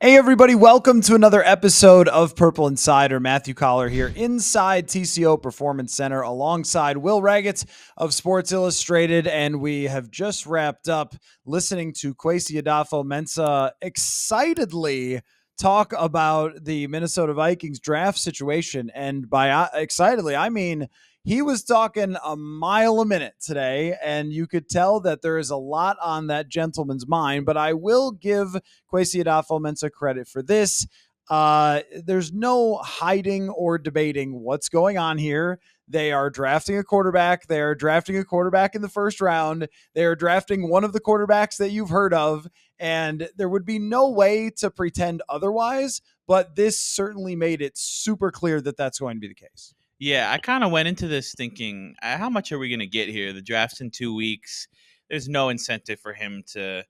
Hey, everybody, welcome to another episode of Purple Insider. Matthew Coller here inside TCO Performance Center alongside Will Ragatz of Sports Illustrated. And we have just wrapped up listening to Kwesi Adofo-Mensah excitedly talk about the Minnesota Vikings draft situation. And by excitedly, I mean he was talking a mile a minute today, and you could tell that there is a lot on that gentleman's mind. But I will give Kwesi Adofo-Mensah credit for this. There's no hiding or debating what's going on here. They are drafting a quarterback. They are drafting a quarterback in the first round. They are drafting one of the quarterbacks that you've heard of, and there would be no way to pretend otherwise. But this certainly made it super clear that that's going to be the case. Yeah, I kind of went into this thinking, how much are we going to get here? The draft's in 2 weeks. There's no incentive for him to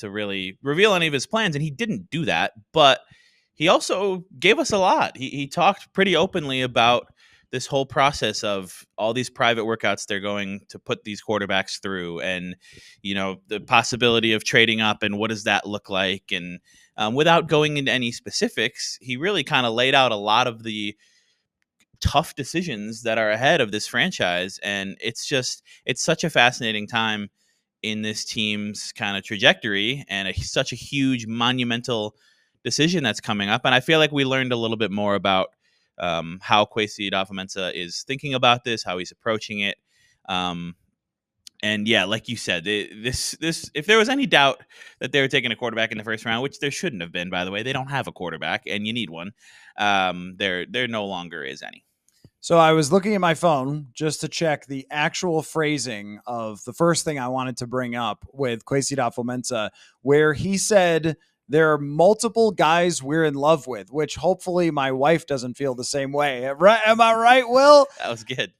really reveal any of his plans, and he didn't do that. But he also gave us a lot. He talked pretty openly about this whole process of all these private workouts they're going to put these quarterbacks through, and the possibility of trading up, and what does that look like? And without going into any specifics, he really kind of laid out a lot of the tough decisions that are ahead of this franchise. And it's such a fascinating time in this team's kind of trajectory, and such a huge monumental decision that's coming up. And I feel like we learned a little bit more about how Kwesi Adofo-Mensah is thinking about this, how he's approaching it. And yeah, like you said, this if there was any doubt that they were taking a quarterback in the first round, which there shouldn't have been, by the way, they don't have a quarterback and you need one. There no longer is any. So I was looking at my phone just to check the actual phrasing of the first thing I wanted to bring up with Kwesi Adofo-Mensah, where he said there are multiple guys we're in love with, which hopefully my wife doesn't feel the same way. Right? Am I right, Will? That was good.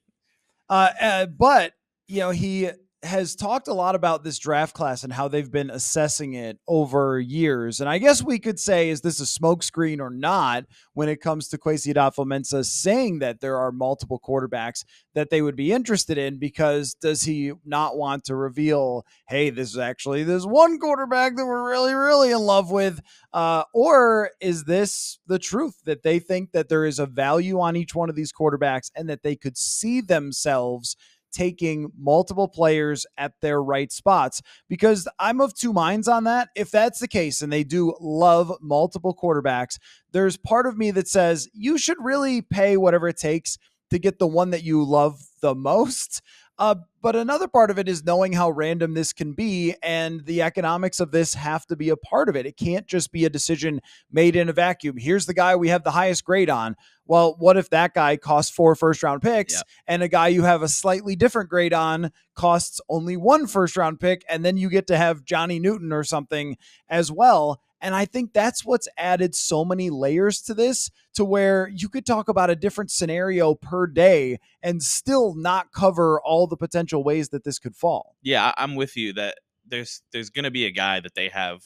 But he has talked a lot about this draft class and how they've been assessing it over years. And I guess we could say, is this a smokescreen or not when it comes to Kwesi Adofo-Mensah saying that there are multiple quarterbacks that they would be interested in? Because does he not want to reveal, hey, this one quarterback that we're really, really in love with? Or is this the truth, that they think that there is a value on each one of these quarterbacks and that they could see themselves taking multiple players at their right spots? Because I'm of two minds on that. If that's the case and they do love multiple quarterbacks, there's part of me that says you should really pay whatever it takes to get the one that you love the most. But another part of it is knowing how random this can be, and the economics of this have to be a part of it. It can't just be a decision made in a vacuum. Here's the guy we have the highest grade on. Well, what if that guy costs 4 first-round picks, yep, and a guy you have a slightly different grade on costs only 1 first-round pick, and then you get to have Johnny Newton or something as well? And I think that's what's added so many layers to this, to where you could talk about a different scenario per day and still not cover all the potential ways that this could fall. Yeah, I'm with you that there's going to be a guy that they have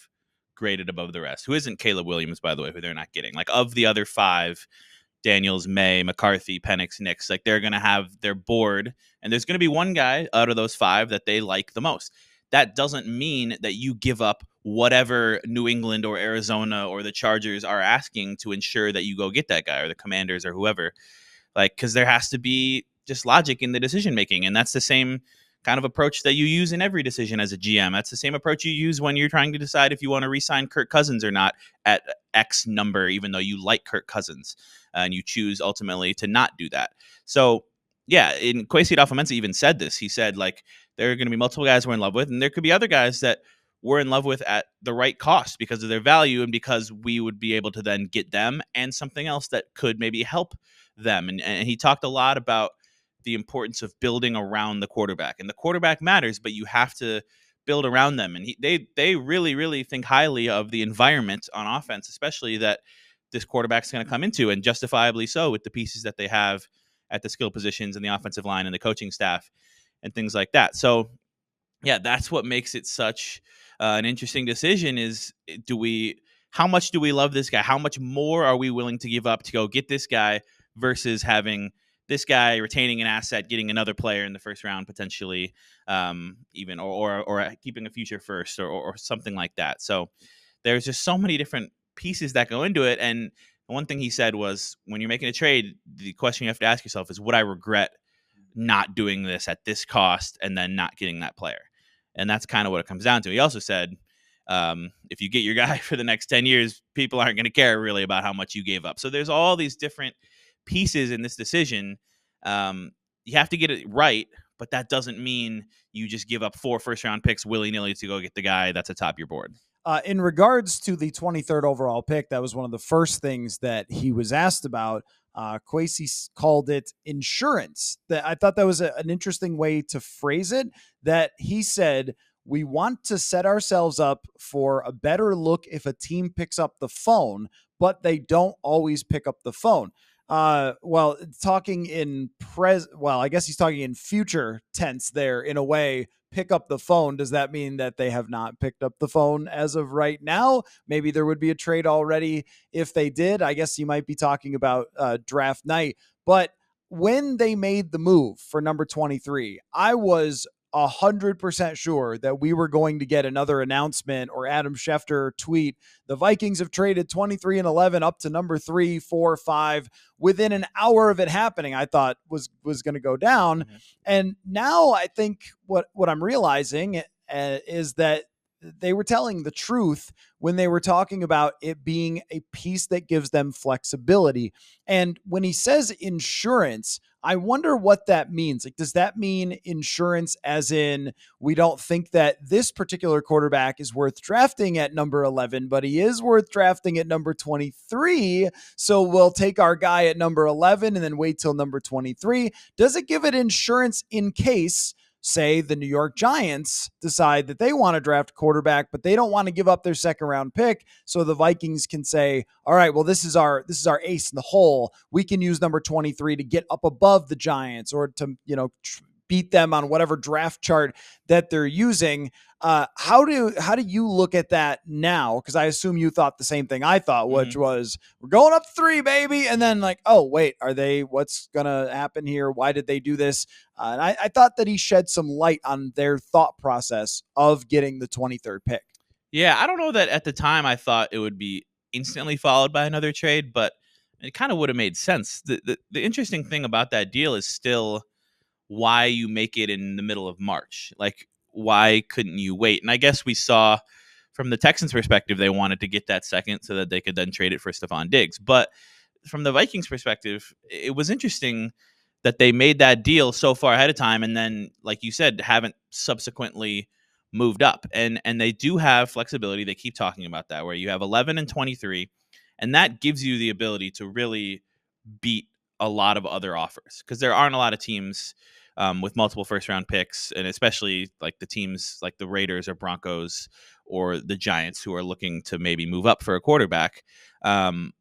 graded above the rest, who isn't Caleb Williams, by the way, who they're not getting. Like, of the other 5, Daniels, May, McCarthy, Penix, Nix, like, they're going to have their board, and there's going to be one guy out of those 5 that they like the most. That doesn't mean that you give up whatever New England or Arizona or the Chargers are asking to ensure that you go get that guy, or the Commanders or whoever. Like, because there has to be just logic in the decision making, and that's the same kind of approach that you use in every decision as a GM. That's the same approach you use when you're trying to decide if you want to re-sign Kirk Cousins or not at X number, even though you like Kirk Cousins, and you choose ultimately to not do that. So yeah, and Kwesi Adofo-Mensah even said this. He said, like, there are going to be multiple guys we're in love with, and there could be other guys that we're in love with at the right cost because of their value, and because we would be able to then get them and something else that could maybe help them. And he talked a lot about the importance of building around the quarterback. And the quarterback matters, but you have to build around them. And they really, really think highly of the environment on offense, especially that this quarterback's going to come into, and justifiably so, with the pieces that they have at the skill positions and the offensive line and the coaching staff and things like that. So yeah, that's what makes it such an interesting decision is, how much do we love this guy? How much more are we willing to give up to go get this guy versus having this guy, retaining an asset, getting another player in the first round potentially, even or keeping a future first or something like that. So there's just so many different pieces that go into it. And one thing he said was, when you're making a trade, the question you have to ask yourself is, would I regret not doing this at this cost and then not getting that player? And that's kind of what it comes down to. He also said, if you get your guy for the next 10 years, people aren't going to care really about how much you gave up. So there's all these different pieces in this decision. You have to get it right, but that doesn't mean you just give up 4 first-round picks willy-nilly to go get the guy that's atop your board. In regards to the 23rd overall pick, that was one of the first things that he was asked about. Kwesi called it insurance. That I thought that was an interesting way to phrase it, that he said, we want to set ourselves up for a better look if a team picks up the phone, but they don't always pick up the phone. Well, talking in I guess he's talking in future tense there in a way. Pick up the phone. Does that mean that they have not picked up the phone as of right now? Maybe there would be a trade already if they did. I guess you might be talking about draft night. But when they made the move for number 23, I was 100% sure that we were going to get another announcement or Adam Schefter tweet. The Vikings have traded 23 and 11 up to number 3, 4, 5 within an hour of it happening. I thought was going to go down. Mm-hmm. And now I think what I'm realizing is that they were telling the truth when they were talking about it being a piece that gives them flexibility. And when he says insurance, I wonder what that means. Like, does that mean insurance as in we don't think that this particular quarterback is worth drafting at number 11, but he is worth drafting at number 23. So we'll take our guy at number 11 and then wait till number 23. Does it give it insurance in case, say, the New York Giants decide that they want to draft a quarterback, but they don't want to give up their second round pick. So the Vikings can say, all right, well, this is our ace in the hole. We can use number 23 to get up above the Giants or to, beat them on whatever draft chart that they're using. How do you look at that now? Because I assume you thought the same thing I thought, which was, we're going up 3, baby. And then like, oh, wait, what's going to happen here? Why did they do this? And I thought that he shed some light on their thought process of getting the 23rd pick. Yeah, I don't know that at the time I thought it would be instantly followed by another trade, but it kind of would have made sense. The interesting thing about that deal is still why you make it in the middle of March. Like, why couldn't you wait? And I guess we saw from the Texans' perspective, they wanted to get that second so that they could then trade it for Stephon Diggs. But from the Vikings' perspective, it was interesting that they made that deal so far ahead of time and then, like you said, haven't subsequently moved up. And they do have flexibility. They keep talking about that, where you have 11 and 23, and that gives you the ability to really beat a lot of other offers, because there aren't a lot of teams with multiple first-round picks, and especially like the teams like the Raiders or Broncos or the Giants who are looking to maybe move up for a quarterback, that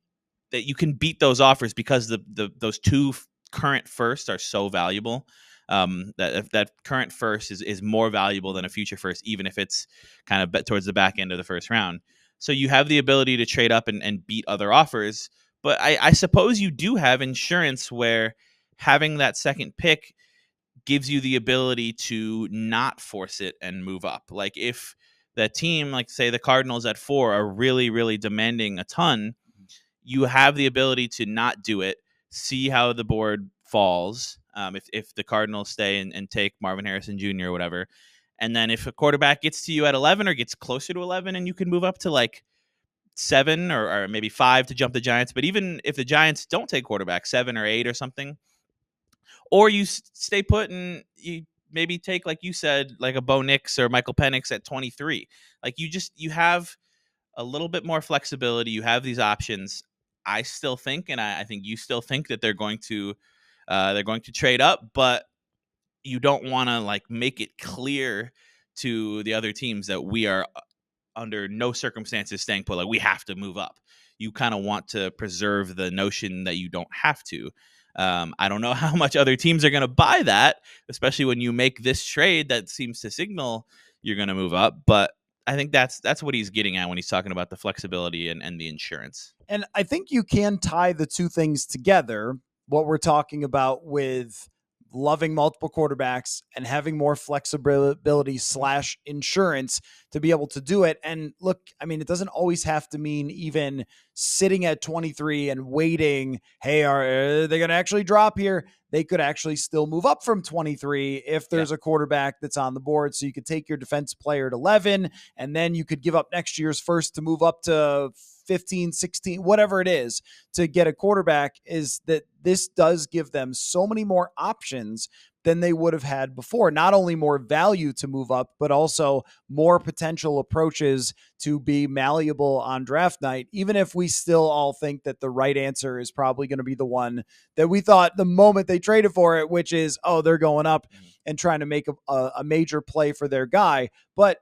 you can beat those offers because those 2 current firsts are so valuable. That if that current first is more valuable than a future first, even if it's kind of towards the back end of the first round. So you have the ability to trade up and beat other offers. But I suppose you do have insurance where having that second pick gives you the ability to not force it and move up. Like if the team, like say the Cardinals at 4, are really, really demanding a ton, you have the ability to not do it, see how the board falls. If the Cardinals stay and take Marvin Harrison Jr. or whatever. And then if a quarterback gets to you at 11 or gets closer to 11, and you can move up to like 7 or maybe 5 to jump the Giants. But even if the Giants don't take quarterback, 7 or 8 or something, or you stay put and you maybe take, like you said, like a Bo Nix or Michael Penix at 23. Like you have a little bit more flexibility. You have these options. I still think, and I think you still think, that they're going to trade up, but you don't want to like make it clear to the other teams that we are under no circumstances staying put. Like, we have to move up. You kind of want to preserve the notion that you don't have to. I don't know how much other teams are going to buy that, especially when you make this trade that seems to signal you're going to move up. But I think that's what he's getting at when he's talking about the flexibility and the insurance. And I think you can tie the two things together, what we're talking about with loving multiple quarterbacks and having more flexibility / insurance to be able to do it. And look, I mean, it doesn't always have to mean even sitting at 23 and waiting. Hey, are they going to actually drop here? They could actually still move up from 23 if there's a quarterback that's on the board. So you could take your defense player at 11, and then you could give up next year's first to move up to 15, 16, whatever it is to get a quarterback. Is that this does give them so many more options than they would have had before. Not only more value to move up, but also more potential approaches to be malleable on draft night, even if we still all think that the right answer is probably going to be the one that we thought the moment they traded for it, which is, oh, they're going up and trying to make a major play for their guy. But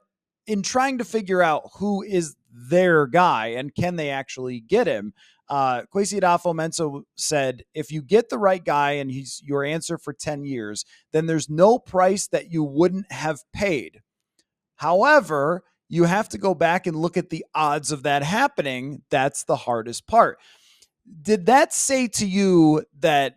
in trying to figure out who is their guy and can they actually get him, Kwesi Adofo-Mensah said, if you get the right guy and he's your answer for 10 years, then there's no price that you wouldn't have paid. However, you have to go back and look at the odds of that happening. That's the hardest part. Did that say to you that,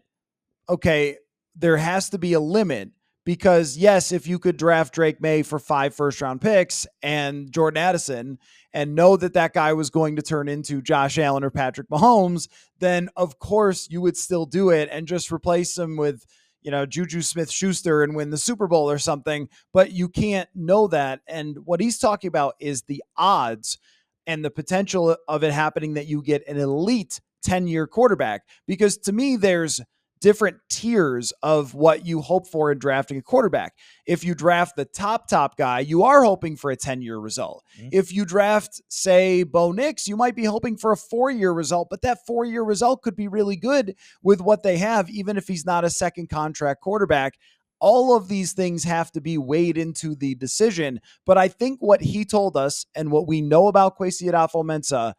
okay, there has to be a limit? Because yes, if you could draft Drake May for 5 first-round picks and Jordan Addison and know that that guy was going to turn into Josh Allen or Patrick Mahomes, then of course you would still do it and just replace him with, Juju Smith-Schuster and win the Super Bowl or something. But you can't know that. And what he's talking about is the odds and the potential of it happening that you get an elite 10-year quarterback. Because to me, there's different tiers of what you hope for in drafting a quarterback. If you draft the top guy, you are hoping for a 10-year result. Mm-hmm. If you draft, say, Bo Nix, you might be hoping for a 4-year result, but that 4-year result could be really good with what they have, even if he's not a second contract quarterback. All of these things have to be weighed into the decision. But I think what he told us and what we know about Kwesi Adofo-Mensah,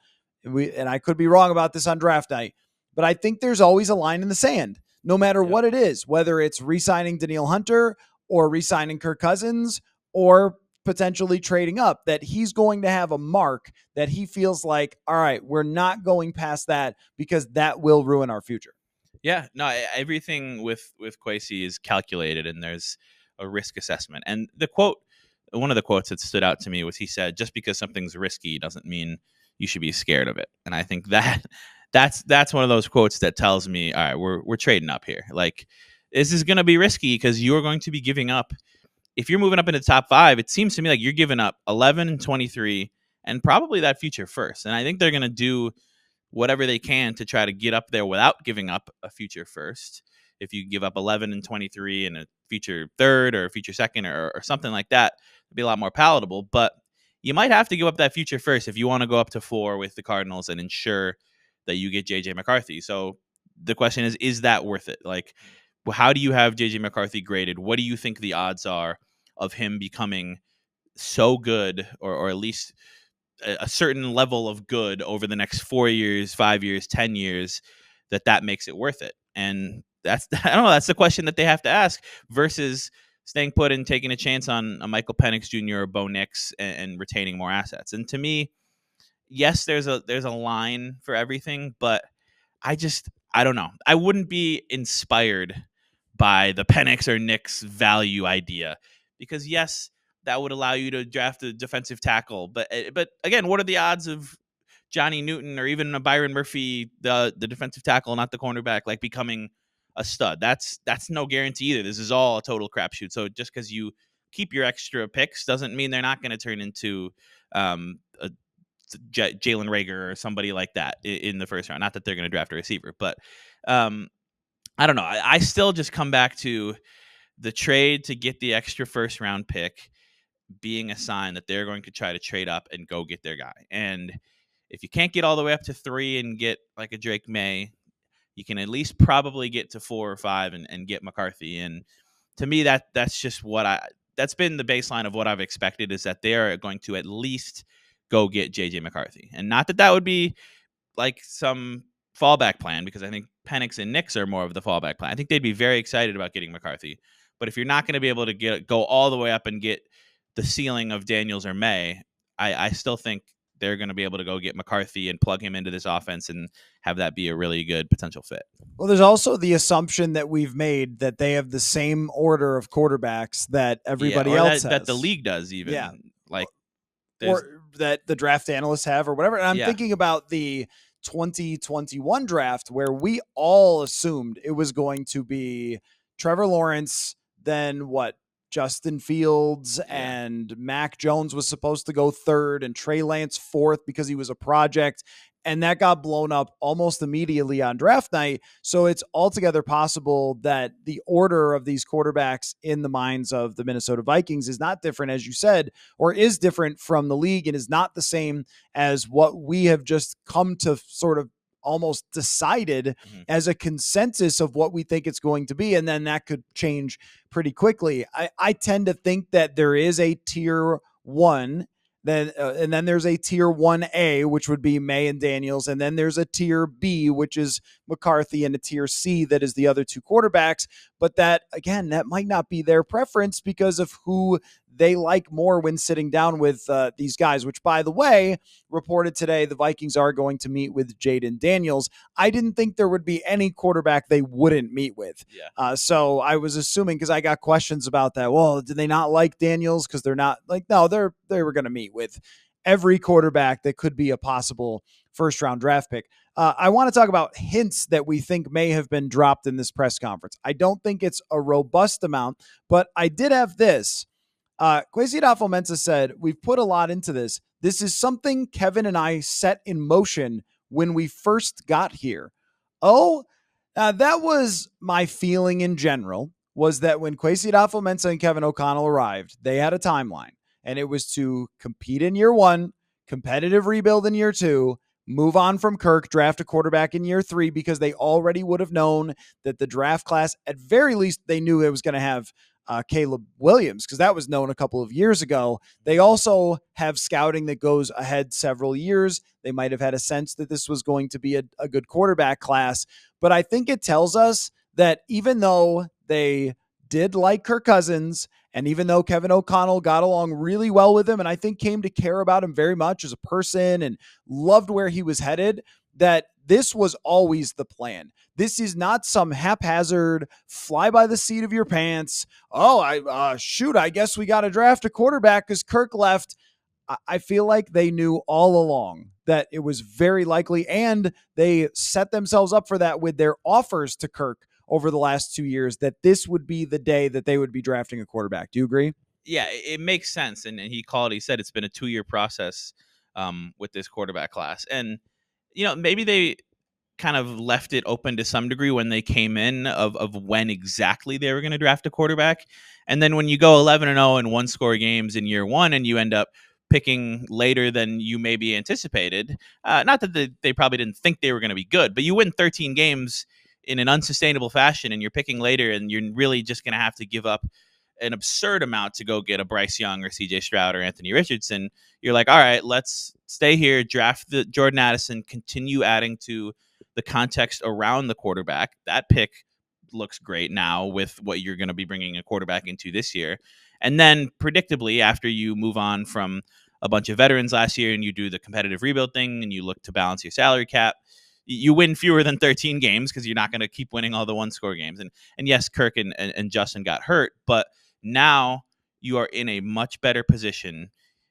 and I could be wrong about this on draft night, but I think there's always a line in the sand. No matter what it is, whether it's re-signing Danielle Hunter or re-signing Kirk Cousins or potentially trading up, that he's going to have a mark that he feels like, all right, we're not going past that because that will ruin our future. Yeah, no, everything with Kwesi is calculated and there's a risk assessment. And one of the quotes that stood out to me was he said, just because something's risky doesn't mean you should be scared of it. And I think that's one of those quotes that tells me, all right, we're trading up here. Like, this is going to be risky because you're going to be giving up. If you're moving up into the top 5, it seems to me like you're giving up 11 and 23 and probably that future first. And I think they're going to do whatever they can to try to get up there without giving up a future first. If you give up 11 and 23 and a future third or a future second or something like that, it'd be a lot more palatable. But you might have to give up that future first if you want to go up to 4 with the Cardinals and ensure that you get JJ McCarthy. So the question is that worth it? Like, how do you have JJ McCarthy graded? What do you think the odds are of him becoming so good or at least a certain level of good over the next 4 years, 5 years, 10 years that makes it worth it? And that's the question that they have to ask versus staying put and taking a chance on a Michael Penix Jr. or Bo Nix and retaining more assets. And to me, yes, there's a line for everything, but I don't know. I wouldn't be inspired by the Penix or Nix value idea because yes, that would allow you to draft a defensive tackle. But again, what are the odds of Johnny Newton or even a Byron Murphy, the defensive tackle, not the cornerback, like becoming a stud? That's no guarantee either. This is all a total crapshoot. So just because you keep your extra picks doesn't mean they're not going to turn into a Jalen Reagor or somebody like that in the first round. Not that they're going to draft a receiver, but I don't know. I still just come back to the trade to get the extra first round pick being a sign that they're going to try to trade up and go get their guy. And if you can't get all the way up to 3 and get like a Drake May, you can at least probably get to 4 or 5 and get McCarthy. And to me, that's just that's been the baseline of what I've expected, is that they are going to at least go get JJ McCarthy. And not that would be like some fallback plan, because I think Penix and Nix are more of the fallback plan. I think they'd be very excited about getting McCarthy. But if you're not going to be able to go all the way up and get the ceiling of Daniels or May, I still think they're going to be able to go get McCarthy and plug him into this offense and have that be a really good potential fit. Well, there's also the assumption that we've made that they have the same order of quarterbacks that everybody else has. That the league does even. Yeah. Like, or that the draft analysts have or whatever. And I'm thinking about the 2021 draft where we all assumed it was going to be Trevor Lawrence, then Justin Fields and Mac Jones was supposed to go third and Trey Lance fourth because he was a project. And that got blown up almost immediately on draft night. So it's altogether possible that the order of these quarterbacks in the minds of the Minnesota Vikings is not different, as you said, or is different from the league and is not the same as what we have just come to sort of almost decided as a consensus of what we think it's going to be. And then that could change pretty quickly. I tend to think that there is a tier one. And then there's a tier 1A, which would be May and Daniels. And then there's a tier B, which is McCarthy, and a tier C that is the other two quarterbacks. But that, again, that might not be their preference because of who they like more when sitting down with these guys, which, by the way, reported today, the Vikings are going to meet with Jaden Daniels. I didn't think there would be any quarterback they wouldn't meet with. So I was assuming, because I got questions about that. Well, did they not like Daniels? Because they're not like, no, they were going to meet with every quarterback that could be a possible first-round draft pick. I want to talk about hints that we think may have been dropped in this press conference. I don't think it's a robust amount, but I did have this. Kwesi Adofo-Mensah said, we've put a lot into this. This is something Kevin and I set in motion when we first got here. That was my feeling in general, was that when Kwesi Adofo-Mensah and Kevin O'Connell arrived, they had a timeline, and it was to compete in year one, competitive rebuild in year two, move on from Kirk, draft a quarterback in year three, because they already would have known that the draft class, at very least, they knew it was going to have Caleb Williams, because that was known a couple of years ago. They also have scouting that goes ahead several years. They might have had a sense that this was going to be a good quarterback class. But I think it tells us that even though they did like Kirk Cousins, and even though Kevin O'Connell got along really well with him, and I think came to care about him very much as a person and loved where he was headed, that this was always the plan. This is not some haphazard, fly by the seat of your pants. I guess we got to draft a quarterback because Kirk left. I feel like they knew all along that it was very likely, and they set themselves up for that with their offers to Kirk over the last 2 years, that this would be the day that they would be drafting a quarterback. Do you agree? Yeah, it makes sense. And he said it's been a 2-year process with this quarterback class. And, maybe they kind of left it open to some degree when they came in of when exactly they were going to draft a quarterback. And then when you go 11-0 in one-score games in year one and you end up picking later than you maybe anticipated, not that they probably didn't think they were going to be good, but you win 13 games in an unsustainable fashion and you're picking later, and you're really just going to have to give up an absurd amount to go get a Bryce Young or CJ Stroud or Anthony Richardson. You're like, all right, let's stay here, draft the Jordan Addison, continue adding to the context around the quarterback. That pick looks great now with what you're going to be bringing a quarterback into this year. And then predictably, after you move on from a bunch of veterans last year and you do the competitive rebuild thing and you look to balance your salary cap, you win fewer than 13 games because you're not going to keep winning all the one-score games. And yes, Kirk and Justin got hurt, but now you are in a much better position,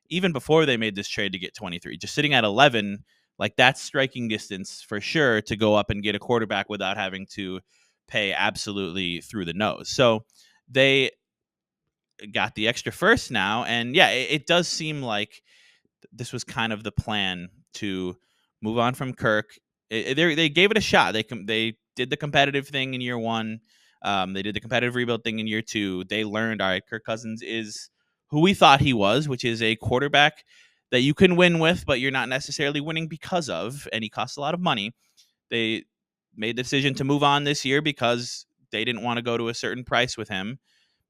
even before they made this trade, to get 23. Just sitting at 11, like, that's striking distance for sure to go up and get a quarterback without having to pay absolutely through the nose. So they got the extra first now. And yeah, it does seem like this was kind of the plan to move on from Kirk. They gave it a shot. They did the competitive thing in year one. They did the competitive rebuild thing in year two. They learned, all right, Kirk Cousins is who we thought he was, which is a quarterback that you can win with, but you're not necessarily winning because of, and he costs a lot of money. They made the decision to move on this year because they didn't want to go to a certain price with him.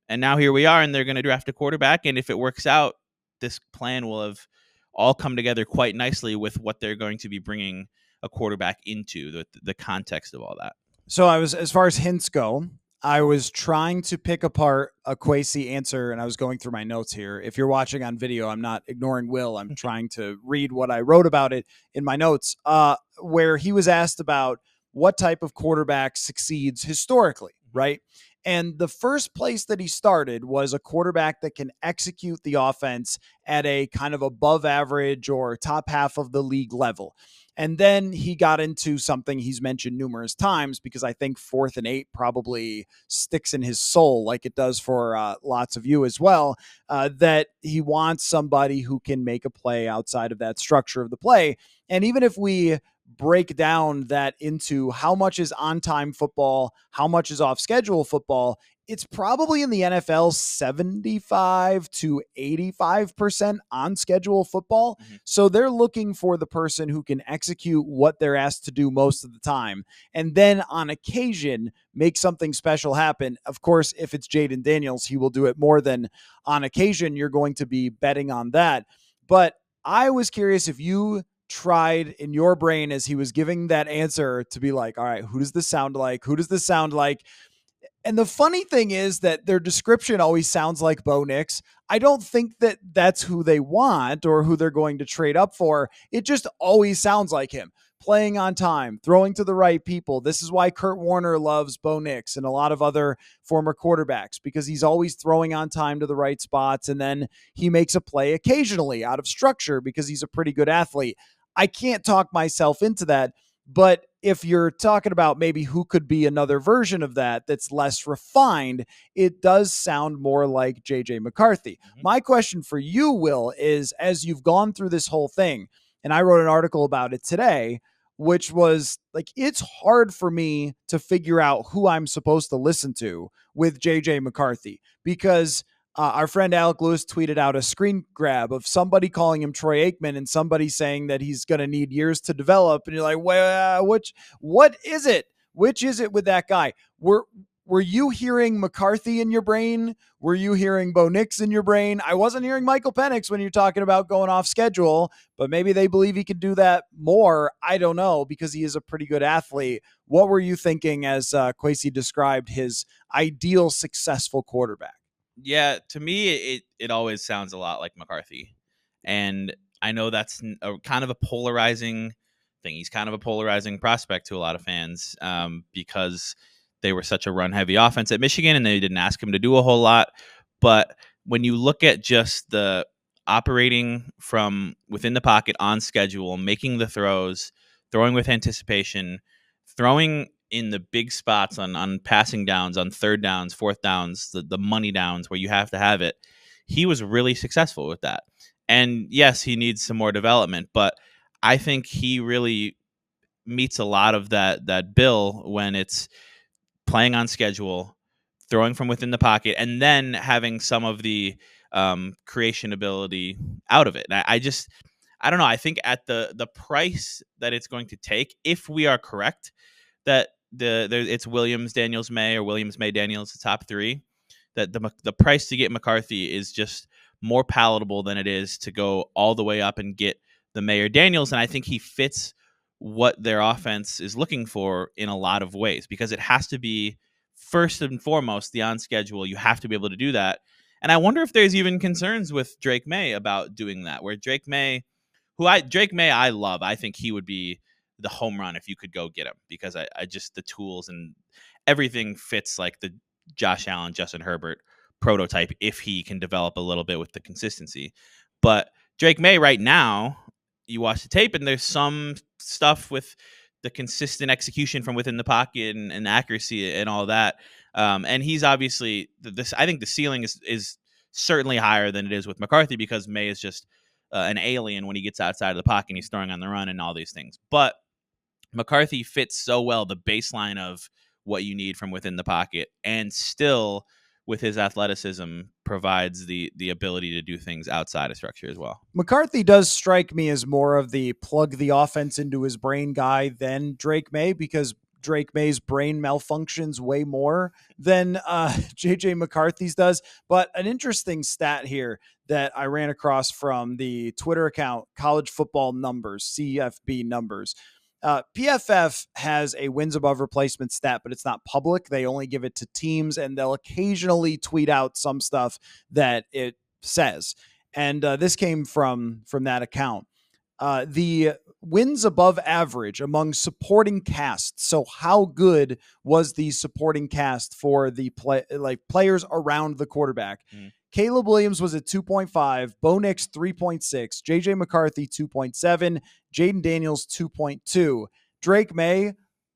And now here we are, and they're going to draft a quarterback. And if it works out, this plan will have all come together quite nicely with what they're going to be bringing a quarterback into, the context of all that. So as far as hints go, I was trying to pick apart a Kwesi answer, and I was going through my notes here. If you're watching on video, I'm not ignoring Will. I'm trying to read what I wrote about it in my notes, where he was asked about what type of quarterback succeeds historically, right? And the first place that he started was a quarterback that can execute the offense at a kind of above average or top half of the league level. And then he got into something he's mentioned numerous times, because I think 4th and 8 probably sticks in his soul like it does for lots of you as well, that he wants somebody who can make a play outside of that structure of the play. And even if we break down that into how much is on time football, how much is off schedule football, it's probably in the NFL 75 to 85% on schedule football. Mhm. So they're looking for the person who can execute what they're asked to do most of the time, and then on occasion make something special happen. Of course, if it's Jaden Daniels, he will do it more than on occasion. You're going to be betting on that. But I was curious if you tried in your brain as he was giving that answer to be like, all right, who does this sound like? Who does this sound like? And the funny thing is that their description always sounds like Bo Nix. I don't think that that's who they want or who they're going to trade up for. It just always sounds like him. Playing on time, throwing to the right people. This is why Kurt Warner loves Bo Nix and a lot of other former quarterbacks, because he's always throwing on time to the right spots, and then he makes a play occasionally out of structure because he's a pretty good athlete. I can't talk myself into that. But if you're talking about maybe who could be another version of that that's less refined, it does sound more like JJ McCarthy. Mhm. My question for you, Will, is as you've gone through this whole thing, and I wrote an article about it today, which was like, it's hard for me to figure out who I'm supposed to listen to with JJ McCarthy, because our friend Alec Lewis tweeted out a screen grab of somebody calling him Troy Aikman and somebody saying that he's going to need years to develop. And you're like, well, what is it? Which is it with that guy? Were you hearing McCarthy in your brain? Were you hearing Bo Nix in your brain? I wasn't hearing Michael Penix when you're talking about going off schedule, but maybe they believe he can do that more. I don't know, because he is a pretty good athlete. What were you thinking as Kwesi described his ideal successful quarterback? Yeah, to me, it always sounds a lot like McCarthy, and I know that's a kind of a polarizing thing. He's kind of a polarizing prospect to a lot of fans, because they were such a run-heavy offense at Michigan, and they didn't ask him to do a whole lot. But when you look at just the operating from within the pocket on schedule, making the throws, throwing with anticipation, throwing in the big spots on passing downs, on third downs, fourth downs, the money downs where you have to have it, he was really successful with that. And yes, he needs some more development, but I think he really meets a lot of that bill when it's playing on schedule, throwing from within the pocket, and then having some of the creation ability out of it. And I don't know. I think at the price that it's going to take, if we are correct that it's Williams, Daniels, May, or Williams, May, Daniels, the top three, that the price to get McCarthy is just more palatable than it is to go all the way up and get the May or Daniels. And I think he fits what their offense is looking for in a lot of ways, because it has to be first and foremost the on schedule. You have to be able to do that. And I wonder if there's even concerns with Drake May about doing that, where Drake May, I love. I think he would be the home run if you could go get him, because I just, the tools and everything fits like the Josh Allen, Justin Herbert prototype if he can develop a little bit with the consistency. But Drake May right now, you watch the tape and there's some stuff with the consistent execution from within the pocket and accuracy and all that. And he's obviously this. I think the ceiling is certainly higher than it is with McCarthy, because May is just an alien when he gets outside of the pocket and he's throwing on the run and all these things. But McCarthy fits so well the baseline of what you need from within the pocket, and still with his athleticism provides the ability to do things outside of structure as well. McCarthy does strike me as more of the plug the offense into his brain guy than Drake May, because Drake May's brain malfunctions way more than JJ McCarthy's does. But an interesting stat here that I ran across from the Twitter account College Football Numbers, CFB Numbers. PFF has a wins above replacement stat, but it's not public. They only give it to teams, and they'll occasionally tweet out some stuff that it says. And this came from that account. The wins above average among supporting casts. So how good was the supporting cast for the players around the quarterback? Caleb Williams was at 2.5, Bo Nix 3.6, JJ McCarthy 2.7, Jaden Daniels 2.2, Drake May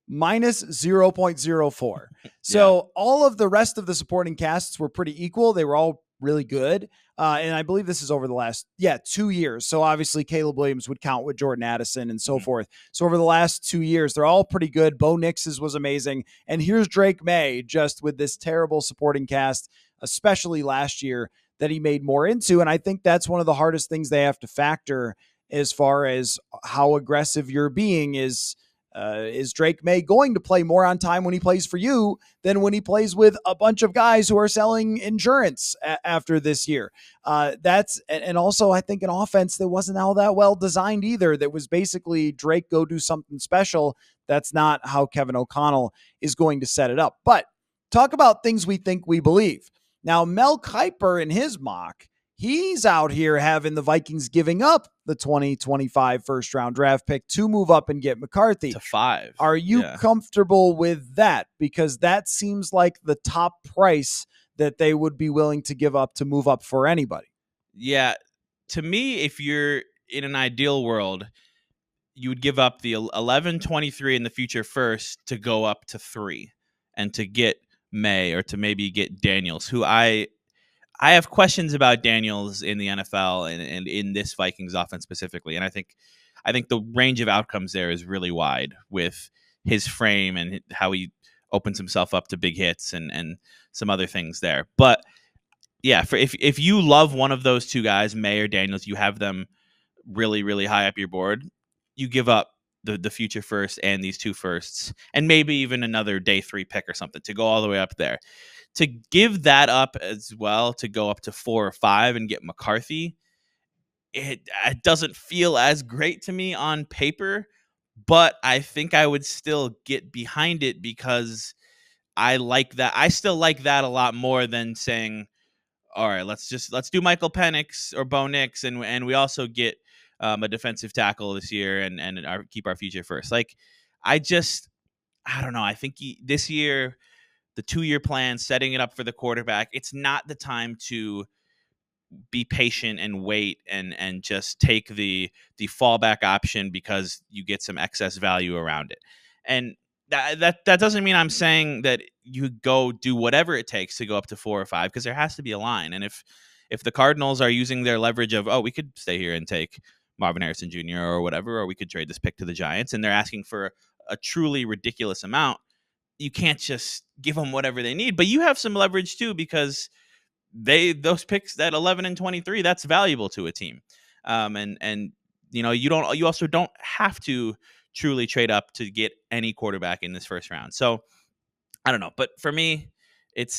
minus 0.04. So all of the rest of the supporting casts were pretty equal. They were all really good. And I believe this is over the last, 2 years. So obviously Caleb Williams would count with Jordan Addison and so forth. So over the last 2 years, they're all pretty good. Bo Nix's was amazing. And here's Drake May just with this terrible supporting cast, especially last year, that he made more into. And I think that's one of the hardest things they have to factor as far as how aggressive you're being is Drake May going to play more on time when he plays for you than when he plays with a bunch of guys who are selling insurance after this year? And also I think an offense that wasn't all that well designed either. That was basically Drake go do something special. That's not how Kevin O'Connell is going to set it up. But talk about things we think we believe. Now, Mel Kiper in his mock, he's out here having the Vikings giving up the 2025 first round draft pick to move up and get McCarthy to 5. Are you comfortable with that? Because that seems like the top price that they would be willing to give up to move up for anybody. Yeah. To me, if you're in an ideal world, you would give up the 11-23 in the future first to go up to 3 and to get May or to maybe get Daniels, who I have questions about Daniels in the NFL and in this Vikings offense specifically. And I think the range of outcomes there is really wide with his frame and how he opens himself up to big hits and some other things there. But yeah, if you love one of those two guys, May or Daniels, you have them really, really high up your board, you give up the future first and these 2 firsts and maybe even another day 3 pick or something to go all the way up there. To give that up as well, to go up to 4 or 5 and get McCarthy, it doesn't feel as great to me on paper, but I think I would still get behind it because I like that. I still like that a lot more than saying, all right, let's do Michael Penix or Bo Nix, and we also get a defensive tackle this year and keep our future first. Like, I don't know. I think this year, the 2-year plan, setting it up for the quarterback, it's not the time to be patient and wait and just take the fallback option because you get some excess value around it. And that doesn't mean I'm saying that you go do whatever it takes to go up to 4 or 5, because there has to be a line. And if the Cardinals are using their leverage of, we could stay here and take Marvin Harrison Jr. or whatever, or we could trade this pick to the Giants, and they're asking for a truly ridiculous amount, you can't just give them whatever they need. But you have some leverage too, because those picks at 11 and 23, that's valuable to a team. And you also don't have to truly trade up to get any quarterback in this first round. So I don't know, but for me, it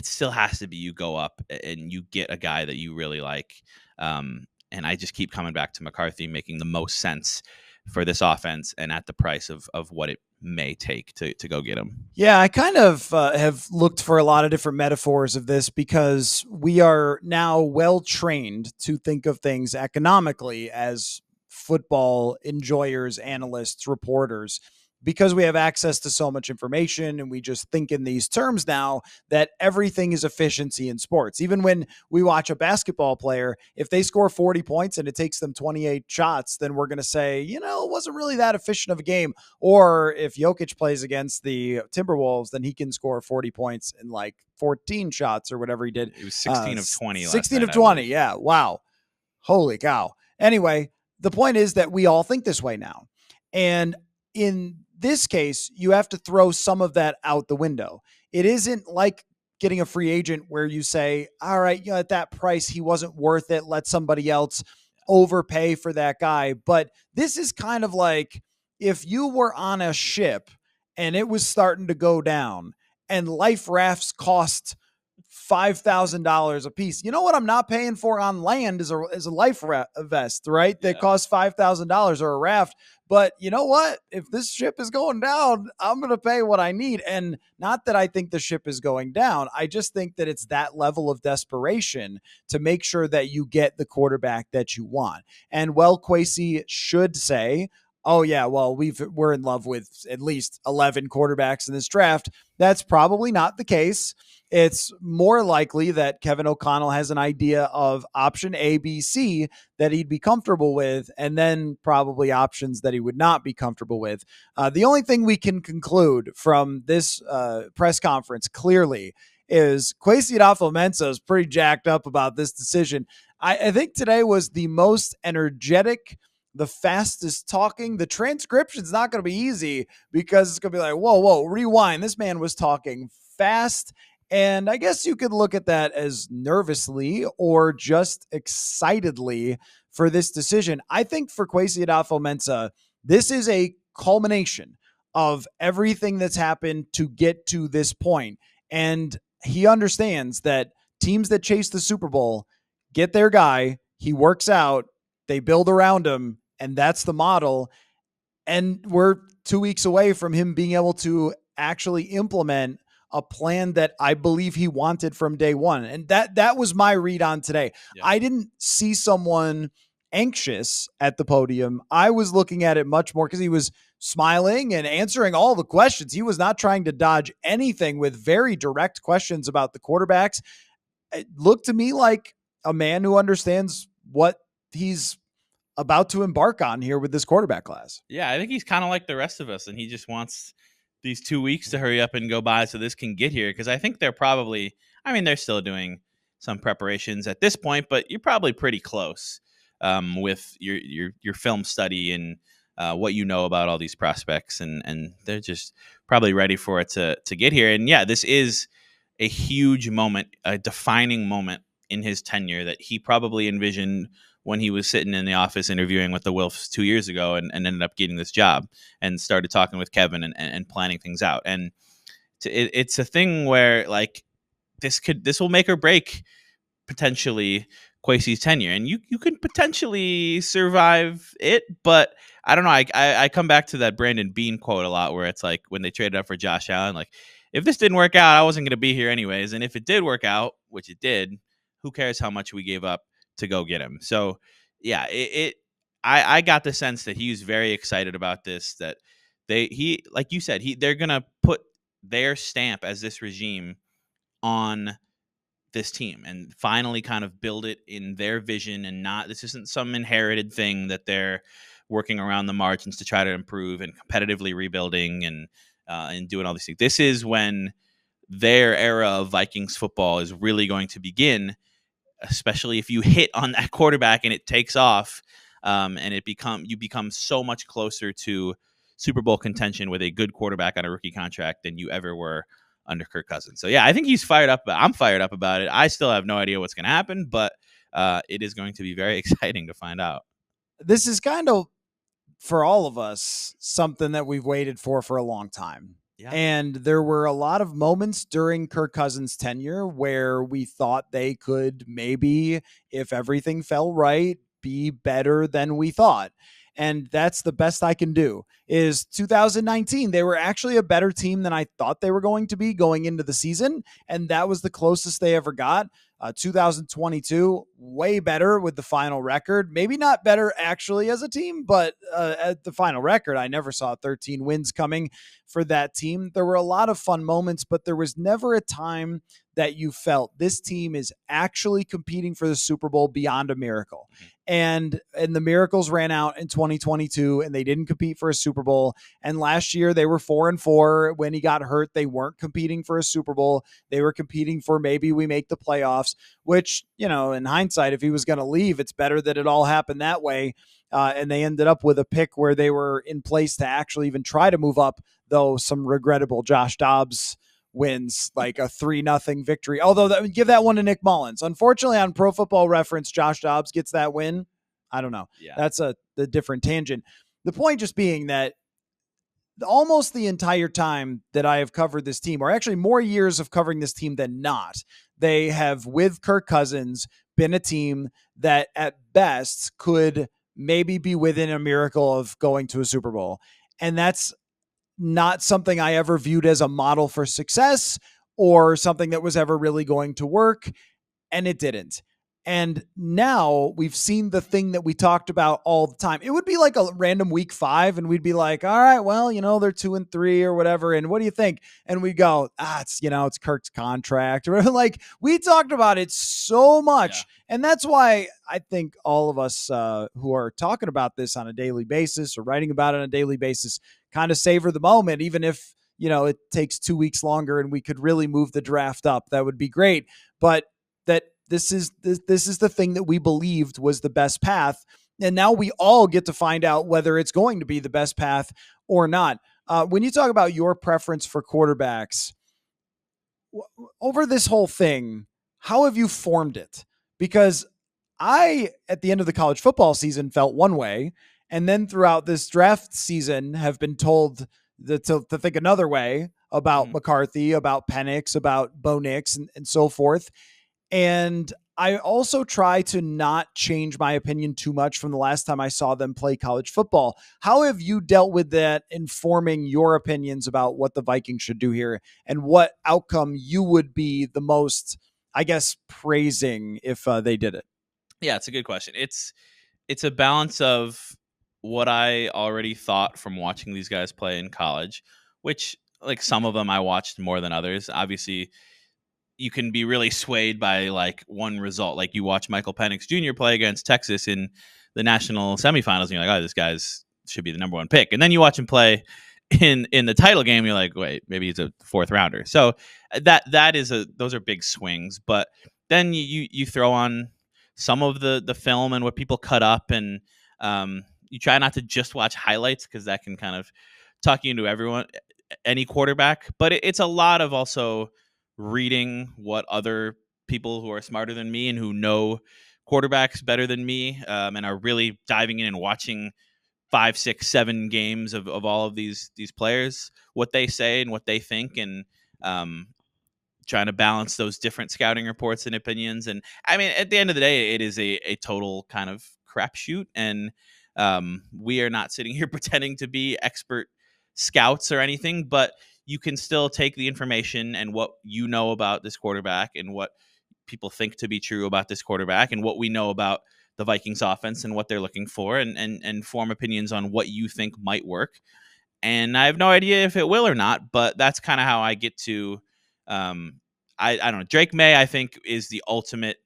still has to be you go up and you get a guy that you really like. And I just keep coming back to McCarthy making the most sense for this offense and at the price of what it may take to go get him. Yeah, I kind of have looked for a lot of different metaphors of this because we are now well trained to think of things economically as football enjoyers, analysts, reporters, because we have access to so much information and we just think in these terms now that everything is efficiency in sports. Even when we watch a basketball player, if they score 40 points and it takes them 28 shots, then we're going to say, it wasn't really that efficient of a game. Or if Jokic plays against the Timberwolves, then he can score 40 points in like 14 shots or whatever he did. It was 16 of 20. 16 of 20. Yeah. Wow. Holy cow. Anyway, the point is that we all think this way now. And in this case, you have to throw some of that out the window. It isn't like getting a free agent where you say, all right, at that price, he wasn't worth it. Let somebody else overpay for that guy. But this is kind of like if you were on a ship and it was starting to go down and life rafts cost $5,000 a piece. You know what I'm not paying for on land is a life vest, right? That Yeah. costs $5,000 or a raft. But you know what? If this ship is going down, I'm going to pay what I need. And not that I think the ship is going down. I just think that it's that level of desperation to make sure that you get the quarterback that you want. And Kwesi should say, oh yeah, well, we're in love with at least 11 quarterbacks in this draft. That's probably not the case. It's more likely that Kevin O'Connell has an idea of option A, B, C that he'd be comfortable with, and then probably options that he would not be comfortable with. The only thing we can conclude from this press conference clearly is Kwesi Adofo-Mensah is pretty jacked up about this decision. I think today was the most energetic, the fastest talking. The transcription's not going to be easy because it's going to be like, whoa, rewind. This man was talking fast. And I guess you could look at that as nervously or just excitedly for this decision. I think for Kwesi Adofo-Mensah, this is a culmination of everything that's happened to get to this point. And he understands that teams that chase the Super Bowl get their guy, he works out, they build around him, and that's the model. And we're 2 weeks away from him being able to actually implement a plan that I believe he wanted from day one. And that was my read on today. Yeah. I didn't see someone anxious at the podium. I was looking at it much more because he was smiling and answering all the questions. He was not trying to dodge anything with very direct questions about the quarterbacks. It looked to me like a man who understands what he's about to embark on here with this quarterback class. Yeah, I think he's kind of like the rest of us, and he just wants these 2 weeks to hurry up and go by so this can get here. Because I think they're probably, I mean, they're still doing some preparations at this point, but you're probably pretty close with your film study and what you know about all these prospects, and they're just probably ready for it to get here. And yeah, this is a huge moment, a defining moment in his tenure that he probably envisioned when he was sitting in the office interviewing with the Wilfs 2 years ago and ended up getting this job and started talking with Kevin and planning things out. And it's a thing where like this will make or break potentially Kwesi's tenure, and you could potentially survive it, but I don't know. I come back to that Brandon Bean quote a lot, where it's like when they traded up for Josh Allen, like if this didn't work out, I wasn't going to be here anyways, and if it did work out, which it did, who cares how much we gave up to go get him? So yeah, I got the sense that he was very excited about this. That he like you said, they're gonna put their stamp as this regime on this team and finally kind of build it in their vision, and not, this isn't some inherited thing that they're working around the margins to try to improve and competitively rebuilding and doing all these things. This is when their era of Vikings football is really going to begin, especially if you hit on that quarterback and it takes off, and you become so much closer to Super Bowl contention with a good quarterback on a rookie contract than you ever were under Kirk Cousins. So yeah, I think he's fired up. I'm fired up about it. I still have no idea what's going to happen, but it is going to be very exciting to find out. This is kind of, for all of us, something that we've waited for a long time. Yeah. And there were a lot of moments during Kirk Cousins' tenure where we thought they could maybe, if everything fell right, be better than we thought. And that's the best I can do. Is 2019, they were actually a better team than I thought they were going to be going into the season. And that was the closest they ever got. 2022, way better with the final record. Maybe not better actually as a team, but at the final record, I never saw 13 wins coming for that team. There were a lot of fun moments, but there was never a time that you felt this team is actually competing for the Super Bowl beyond a miracle. And the miracles ran out in 2022, and they didn't compete for a Super Bowl. And last year they were 4-4. When he got hurt, they weren't competing for a Super Bowl. They were competing for maybe we make the playoffs, which, you know, in hindsight, if he was going to leave, it's better that it all happened that way. And they ended up with a pick where they were in place to actually even try to move up, though some regrettable Josh Dobbs wins, like a 3-0 victory. Although give that one to Nick Mullins. Unfortunately, on Pro Football Reference, Josh Dobbs gets that win. I don't know. Yeah. That's the different tangent. The point just being that almost the entire time that I have covered this team, or actually more years of covering this team than not, they have, with Kirk Cousins, been a team that at best could maybe be within a miracle of going to a Super Bowl. And that's not something I ever viewed as a model for success or something that was ever really going to work. And it didn't. And now we've seen the thing that we talked about all the time. It would be like a random week 5, and we'd be like, all right, well, they're 2-3 or whatever. And what do you think? And we go, it's Kirk's contract. Or like, we talked about it so much. Yeah. And that's why I think all of us who are talking about this on a daily basis or writing about it on a daily basis kind of savor the moment, even if, it takes 2 weeks longer and we could really move the draft up. That would be great. But that this is the thing that we believed was the best path. And now we all get to find out whether it's going to be the best path or not. When you talk about your preference for quarterbacks over this whole thing, how have you formed it? Because I, at the end of the college football season, felt one way. And then throughout this draft season have been told to think another way about McCarthy, about Penix, about Bo Nix, and so forth. And I also try to not change my opinion too much from the last time I saw them play college football. How have you dealt with that, informing your opinions about what the Vikings should do here and what outcome you would be the most, I guess, praising if they did it? Yeah, it's a good question. It's a balance of what I already thought from watching these guys play in college, which, like, some of them I watched more than others. Obviously, you can be really swayed by like one result. Like you watch Michael Penix Jr. play against Texas in the national semifinals, and you're like, oh, this guy's should be the number 1 pick. And then you watch him play in the title game, you're like, wait, maybe he's a 4th rounder. So those are big swings. But then you throw on some of the film and what people cut up, and you try not to just watch highlights because that can kind of talk you into any quarterback. But it's a lot of also reading what other people who are smarter than me and who know quarterbacks better than me, and are really diving in and watching 5, 6, 7 games of all of these players, what they say and what they think, and trying to balance those different scouting reports and opinions. And I mean, at the end of the day, it is a total kind of crapshoot, and we are not sitting here pretending to be expert scouts or anything, but you can still take the information and what you know about this quarterback and what people think to be true about this quarterback and what we know about the Vikings offense and what they're looking for, and form opinions on what you think might work. And I have no idea if it will or not, but that's kind of how I get to, I don't know. Drake May, I think, is the ultimate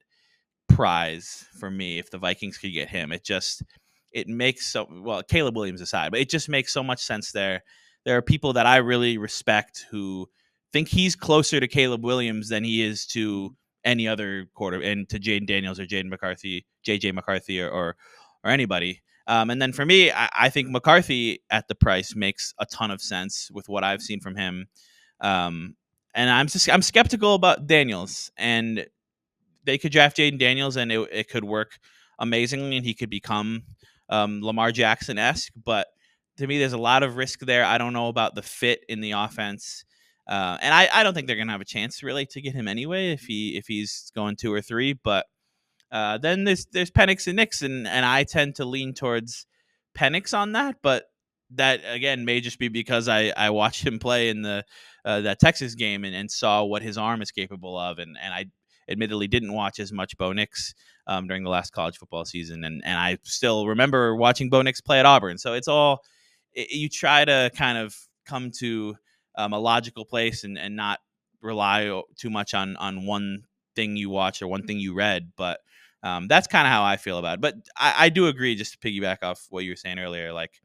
prize for me if the Vikings could get him. It makes Caleb Williams aside, but it just makes so much sense there. There are people that I really respect who think he's closer to Caleb Williams than he is to any other quarter, and to Jaden Daniels or JJ McCarthy, or anybody. And then for me, I think McCarthy at the price makes a ton of sense with what I've seen from him. And I'm skeptical about Daniels, and they could draft Jaden Daniels and it could work amazingly, and he could become Lamar Jackson-esque. But to me, there's a lot of risk there. I don't know about the fit in the offense. And I don't think they're going to have a chance really to get him anyway if he's going 2 or 3. But then there's Penix and Nix, and I tend to lean towards Penix on that. But that, again, may just be because I watched him play in that Texas game and saw what his arm is capable of. And I admittedly didn't watch as much Bo Nix during the last college football season. And I still remember watching Bo Nix play at Auburn. So it's all, you try to kind of come to a logical place and not rely too much on one thing you watch or one thing you read. But that's kind of how I feel about it. But I do agree, just to piggyback off what you were saying earlier, like,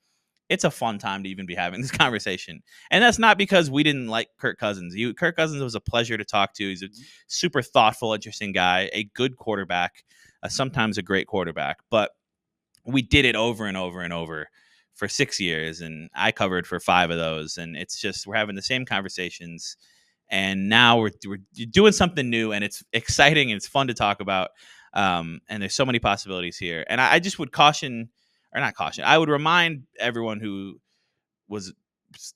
it's a fun time to even be having this conversation. And that's not because we didn't like Kirk Cousins. Kirk Cousins was a pleasure to talk to. He's a super thoughtful, interesting guy, a good quarterback, sometimes a great quarterback. But we did it over and over and over for 6 years, and I covered for 5 of those. And it's just, we're having the same conversations. And now we're doing something new, and it's exciting and it's fun to talk about. And there's so many possibilities here. And I just would I would remind everyone who was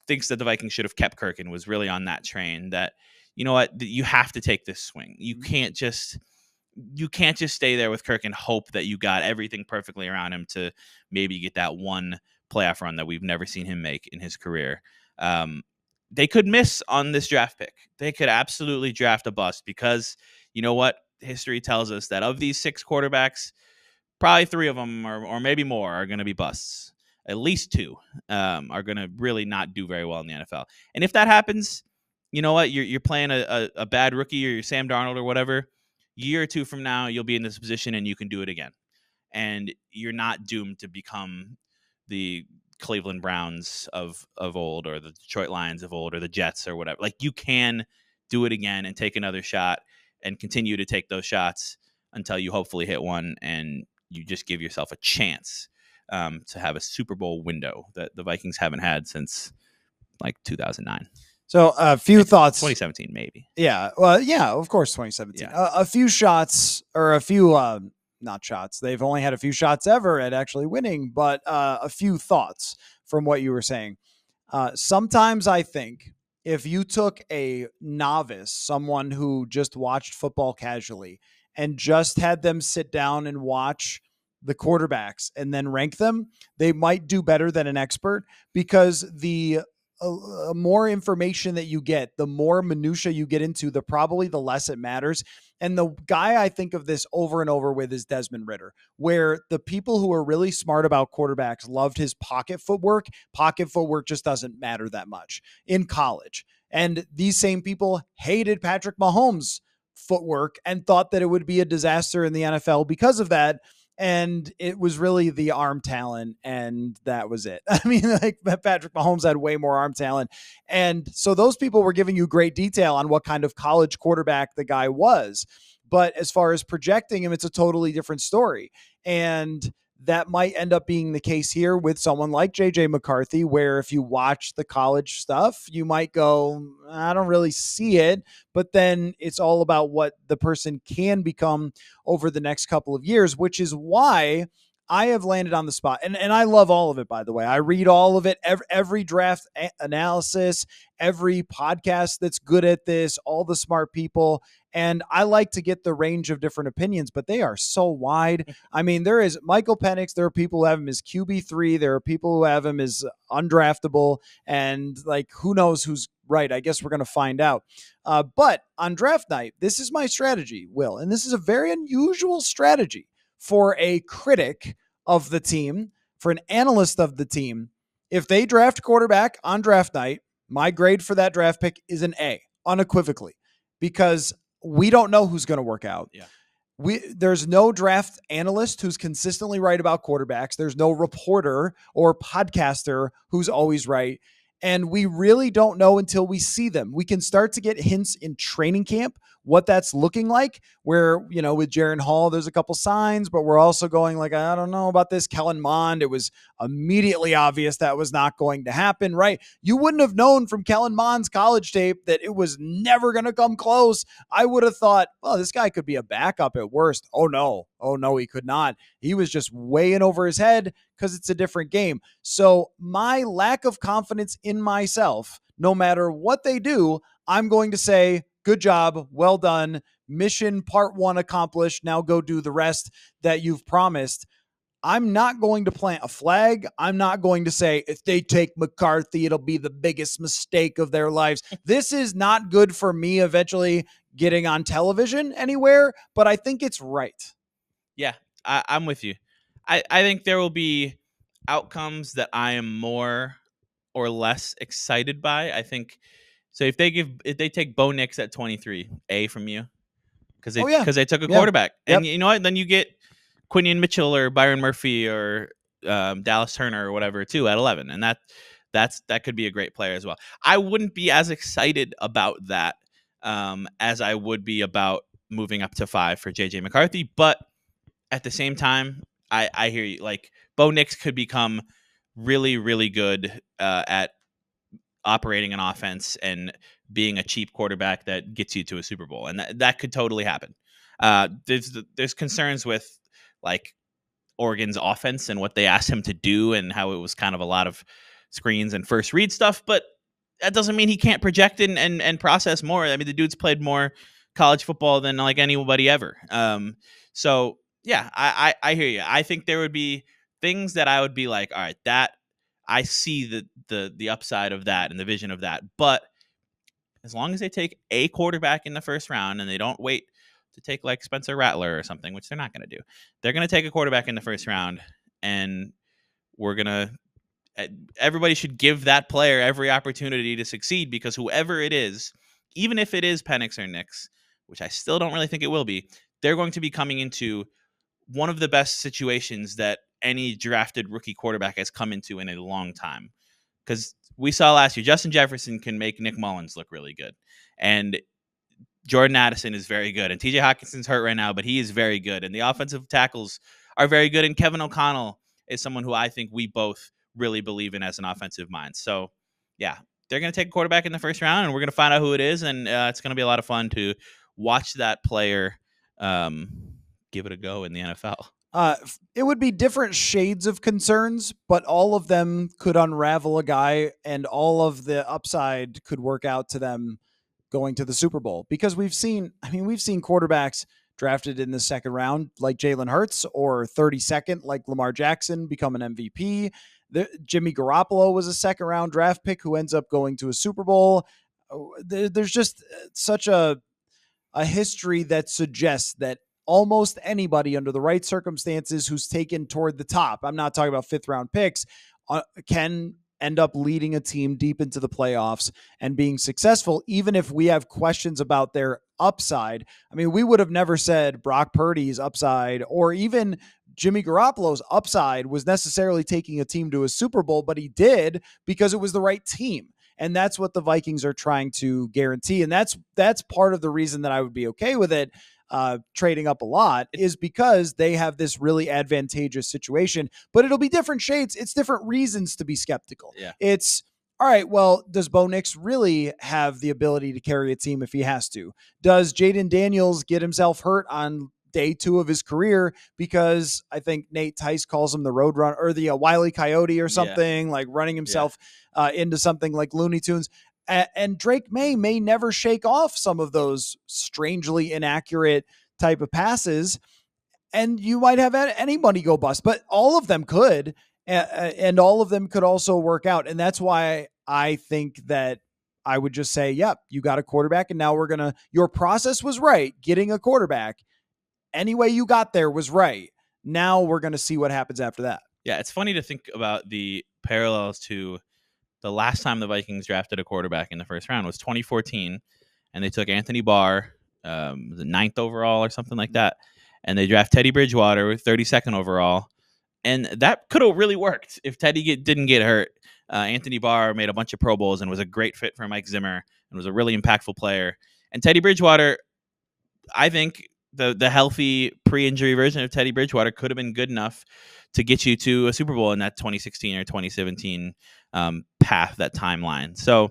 thinks that the Vikings should have kept Kirk and was really on that train that, you know what, you have to take this swing. You can't just stay there with Kirk and hope that you got everything perfectly around him to maybe get that one playoff run that we've never seen him make in his career. They could miss on this draft pick. They could absolutely draft a bust because you know what? History tells us that of these 6 quarterbacks, probably 3 of them or maybe more are going to be busts. At least 2 are going to really not do very well in the NFL. And if that happens, you know what? You're playing a bad rookie or you're Sam Darnold or whatever. Year or 2 from now, you'll be in this position and you can do it again. And you're not doomed to become the Cleveland Browns of old or the Detroit Lions of old or the Jets or whatever. Like, you can do it again and take another shot and continue to take those shots until you hopefully hit one and you just give yourself a chance to have a Super Bowl window that the Vikings haven't had since like 2009. So a few thoughts. 2017, maybe. Yeah. Well, yeah, of course, 2017. Yeah. A few shots or a few, not shots. They've only had a few shots ever at actually winning, but a few thoughts from what you were saying. Sometimes I think if you took a novice, someone who just watched football casually and just had them sit down and watch the quarterbacks and then rank them, they might do better than an expert because the more information that you get, the more minutia you get into, the less it matters. And the guy I think of this over and over with is Desmond Ridder, where the people who are really smart about quarterbacks loved his pocket footwork. Pocket footwork just doesn't matter that much in college. And these same people hated Patrick Mahomes' footwork and thought that it would be a disaster in the NFL because of that. And it was really the arm talent, and that was it. I mean, like, Patrick Mahomes had way more arm talent. And so those people were giving you great detail on what kind of college quarterback the guy was. But as far as projecting him, it's a totally different story. And that might end up being the case here with someone like JJ McCarthy, where if you watch the college stuff, you might go, I don't really see it. But then it's all about what the person can become over the next couple of years, which is why I have landed on the spot. And I love all of it, by the way. I read all of it, every draft analysis, every podcast that's good at this, all the smart people. And I like to get the range of different opinions, but they are so wide. I mean, there is Michael Penix. There are people who have him as QB3. There are people who have him as undraftable. And like, who knows who's right? I guess we're going to find out. But on draft night, this is my strategy, Will. And this is a very unusual strategy for a critic of the team, for an analyst of the team. If they draft quarterback on draft night, my grade for that draft pick is an A, unequivocally, because we don't know who's going to work out. Yeah. There's no draft analyst who's consistently right about quarterbacks. There's no reporter or podcaster who's always right. And we really don't know until we see them. We can start to get hints in training camp, what that's looking like, where, you know, with Jaron Hall, there's a couple signs, but we're also going like, I don't know about this. Kellen Mond, it was immediately obvious that was not going to happen, right? You wouldn't have known from Kellen Mond's college tape that it was never going to come close. I would have thought, well, this guy could be a backup at worst. Oh no, he could not. He was just way in over his head because it's a different game. So my lack of confidence in myself, no matter what they do, I'm going to say, good job, well done, mission part 1 accomplished, now go do the rest that you've promised. I'm not going to plant a flag. I'm not going to say, if they take McCarthy, it'll be the biggest mistake of their lives. This is not good for me eventually getting on television anywhere, but I think it's right. Yeah, I'm with you. I think there will be outcomes that I am more or less excited by. I think so. If they take Bo Nix at 23, A from you, because they took a quarterback, and you know what? Then you get Quinion Mitchell or Byron Murphy or Dallas Turner or whatever too at 11, and that could be a great player as well. I wouldn't be as excited about that as I would be about moving up to 5 for JJ McCarthy, but at the same time, I hear you. Like, Bo Nix could become really, really good at operating an offense and being a cheap quarterback that gets you to a Super Bowl, and that could totally happen. There's concerns with like Oregon's offense and what they asked him to do, and how it was kind of a lot of screens and first read stuff, but that doesn't mean he can't project and process more. I mean, the dude's played more college football than like anybody ever. So yeah, I hear you. I think there would be things that I would be like, all right, that I see the upside of that and the vision of that. But as long as they take a quarterback in the first round and they don't wait to take like Spencer Rattler or something, which they're not going to do, they're going to take a quarterback in the first round, and we're going to everybody should give that player every opportunity to succeed, because whoever it is, even if it is Penix or Nix, which I still don't really think it will be, they're going to be coming into one of the best situations that any drafted rookie quarterback has come into in a long time. Because we saw last year, Justin Jefferson can make Nick Mullins look really good. And Jordan Addison is very good. And TJ Hawkinson's hurt right now, but he is very good. And the offensive tackles are very good. And Kevin O'Connell is someone who I think we both really believe in as an offensive mind. So, yeah, they're going to take a quarterback in the first round, and we're going to find out who it is. And it's going to be a lot of fun to watch that player give it a go in the NFL. It would be different shades of concerns, but all of them could unravel a guy, and all of the upside could work out to them going to the Super Bowl. Because we've seen quarterbacks drafted in the second round like Jalen Hurts, or 32nd like Lamar Jackson become an MVP. Jimmy Garoppolo was a second round draft pick who ends up going to a Super Bowl. There's just such a history that suggests that almost anybody under the right circumstances who's taken toward the top, I'm not talking about fifth round picks, can end up leading a team deep into the playoffs and being successful, even if we have questions about their upside. I mean, we would have never said Brock Purdy's upside or even Jimmy Garoppolo's upside was necessarily taking a team to a Super Bowl, but he did because it was the right team. And that's what the Vikings are trying to guarantee. And that's part of the reason that I would be okay with it trading up a lot, is because they have this really advantageous situation, but it'll be different shades. It's different reasons to be skeptical. Yeah. It's all right. Well, does Bo Nix really have the ability to carry a team if he has to? Does Jaden Daniels get himself hurt on day 2 of his career because I think Nate Tice calls him the road runner or the Wile E. Coyote or something, like running himself into something like Looney Tunes. And Drake may never shake off some of those strangely inaccurate type of passes. And you might have anybody go bust, but all of them could, and all of them could also work out. And that's why I think that I would just say, yep, you got a quarterback. And now your process was right. Getting a quarterback, any way you got there was right. Now we're going to see what happens after that. Yeah, it's funny to think about the parallels to the last time the Vikings drafted a quarterback in the first round was 2014, and they took Anthony Barr, the 9th overall or something like that, and they draft Teddy Bridgewater with 32nd overall, and that could have really worked if Teddy didn't get hurt. Anthony Barr made a bunch of Pro Bowls and was a great fit for Mike Zimmer and was a really impactful player. And Teddy Bridgewater, I think the healthy pre-injury version of Teddy Bridgewater could have been good enough to get you to a Super Bowl in that 2016 or 2017 path, that timeline. So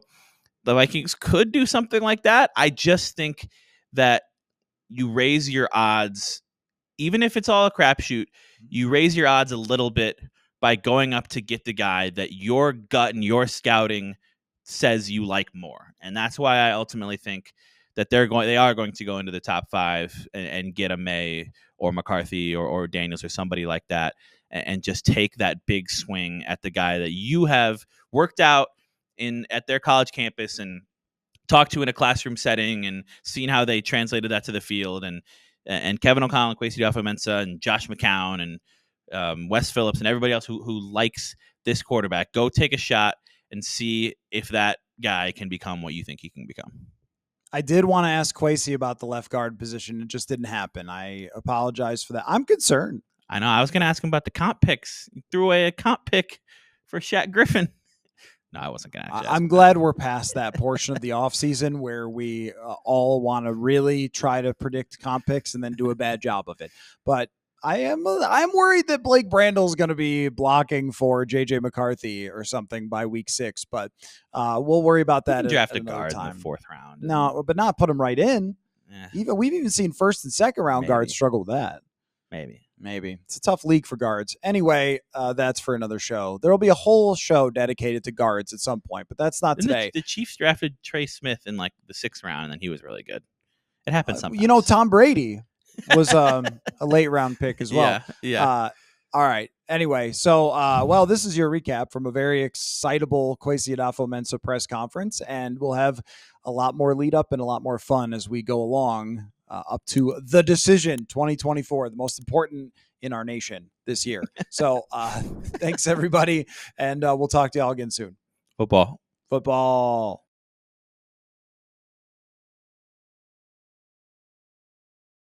the Vikings could do something like that. I just think that you raise your odds, even if it's all a crapshoot, you raise your odds a little bit by going up to get the guy that your gut and your scouting says you like more. And that's why I ultimately think that they are going to go into the top 5 and get a May or McCarthy or Daniels or somebody like that, and just take that big swing at the guy that you have worked out at their college campus and talked to in a classroom setting and seen how they translated that to the field. And Kevin O'Connell and Kwesi Adofo-Mensah and Josh McCown and Wes Phillips and everybody else who likes this quarterback, go take a shot and see if that guy can become what you think he can become. I did want to ask Kwesi about the left guard position. It just didn't happen. I apologize for that. I'm concerned. I know. I was going to ask him about the comp picks. He threw away a comp pick for Shaq Griffin. No, I wasn't going to ask. I'm glad we're past that portion of the offseason where we all want to really try to predict comp picks and then do a bad job of it. But I'm worried that Blake Brandel is going to be blocking for JJ McCarthy or something by week 6, but we'll worry about that. Draft a guard in the 4th round. No, but not put him right in. We've even seen first and second round guards struggle with that. Maybe. Maybe. It's a tough league for guards. Anyway, that's for another show. There will be a whole show dedicated to guards at some point, but that's not today. The Chiefs drafted Trey Smith in like the 6th round, and then he was really good. It happens sometimes. You know, Tom Brady was a late round pick as well. Yeah. All right. Anyway, so, well, this is your recap from a very excitable Kwesi Adofo-Mensah press conference, and we'll have a lot more lead up and a lot more fun as we go along up to the decision 2024, the most important in our nation this year. So thanks, everybody, and we'll talk to y'all again soon. Football.